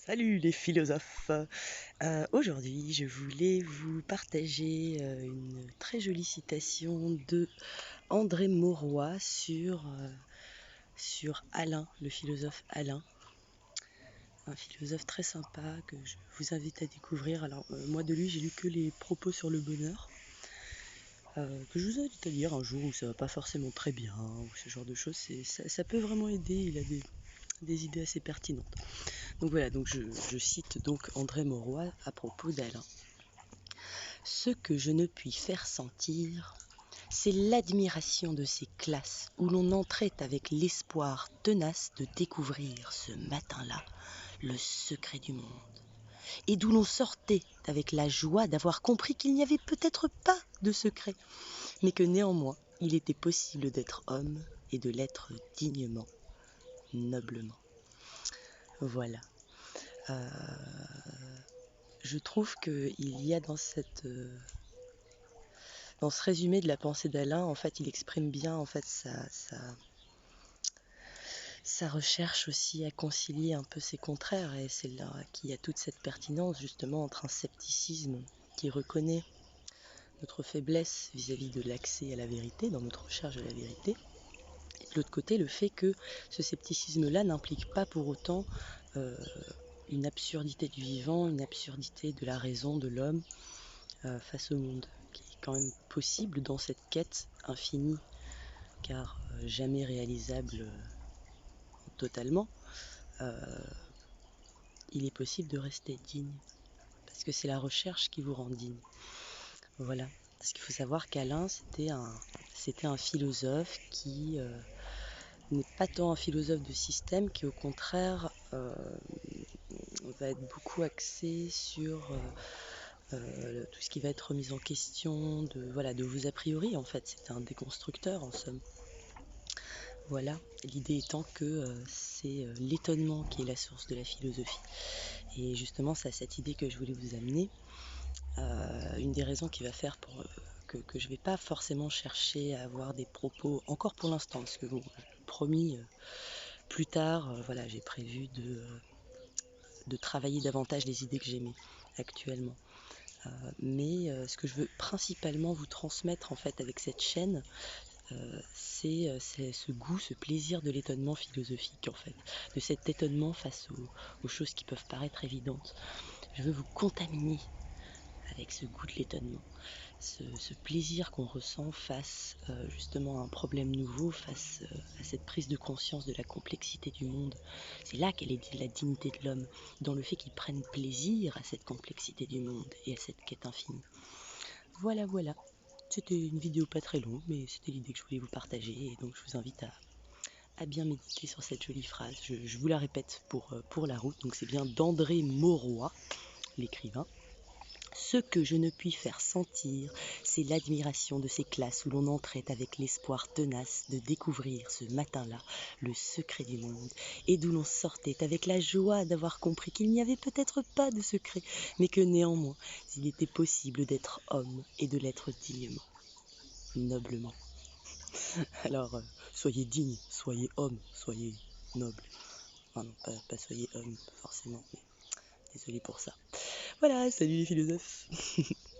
Salut les philosophes! Aujourd'hui, je voulais vous partager une très jolie citation de André Maurois sur Alain, le philosophe Alain. Un philosophe très sympa que je vous invite à découvrir. Alors, moi de lui, j'ai lu que les propos sur le bonheur, que je vous invite à lire un jour où ça va pas forcément très bien, ou ce genre de choses. Ça peut vraiment aider, il a des idées assez pertinentes. Donc voilà, donc je cite donc André Maurois à propos d'Alain. Ce que je ne puis faire sentir, c'est l'admiration de ces classes où l'on entrait avec l'espoir tenace de découvrir ce matin-là le secret du monde, et d'où l'on sortait avec la joie d'avoir compris qu'il n'y avait peut-être pas de secret, mais que néanmoins il était possible d'être homme et de l'être dignement, noblement. Voilà. Je trouve qu'il y a dans ce résumé de la pensée d'Alain, en fait, il exprime bien en fait sa recherche aussi à concilier un peu ses contraires, et c'est là qu'il y a toute cette pertinence justement entre un scepticisme qui reconnaît notre faiblesse vis-à-vis de l'accès à la vérité, dans notre recherche de la vérité, et de l'autre côté le fait que ce scepticisme-là n'implique pas pour autant une absurdité du vivant, une absurdité de la raison de l'homme face au monde, qui est quand même possible dans cette quête infinie, car jamais réalisable totalement. Il est possible de rester digne, parce que c'est la recherche qui vous rend digne. Voilà, parce qu'il faut savoir qu'Alain, c'était un philosophe qui n'est pas tant un philosophe de système, qui au contraire va être beaucoup axé sur tout ce qui va être remise en question de vos a priori. En fait, c'est un déconstructeur en somme. Voilà, l'idée étant que c'est l'étonnement qui est la source de la philosophie. Et justement, c'est à cette idée que je voulais vous amener. Une des raisons qui va faire que je ne vais pas forcément chercher à avoir des propos, encore pour l'instant, parce que bon, promis, plus tard, voilà, j'ai prévu de travailler davantage les idées que j'aimais actuellement. Mais ce que je veux principalement vous transmettre en fait avec cette chaîne, c'est ce goût, ce plaisir de l'étonnement philosophique en fait, de cet étonnement face aux choses qui peuvent paraître évidentes. Je veux vous contaminer avec ce goût de l'étonnement, ce plaisir qu'on ressent face justement à un problème nouveau, face à cette prise de conscience de la complexité du monde. C'est là qu'elle est la dignité de l'homme, dans le fait qu'il prenne plaisir à cette complexité du monde et à cette quête infinie. Voilà, voilà. C'était une vidéo pas très longue, mais c'était l'idée que je voulais vous partager, et donc je vous invite à bien méditer sur cette jolie phrase. Je vous la répète pour la route, donc c'est bien d'André Maurois, l'écrivain. Ce que je ne puis faire sentir, c'est l'admiration de ces classes où l'on entrait avec l'espoir tenace de découvrir ce matin-là le secret du monde, et d'où l'on sortait avec la joie d'avoir compris qu'il n'y avait peut-être pas de secret, mais que néanmoins il était possible d'être homme et de l'être dignement, noblement. Alors, soyez digne, soyez homme, soyez noble. Enfin non, pas soyez homme forcément, mais désolé pour ça. Voilà, salut les philosophes.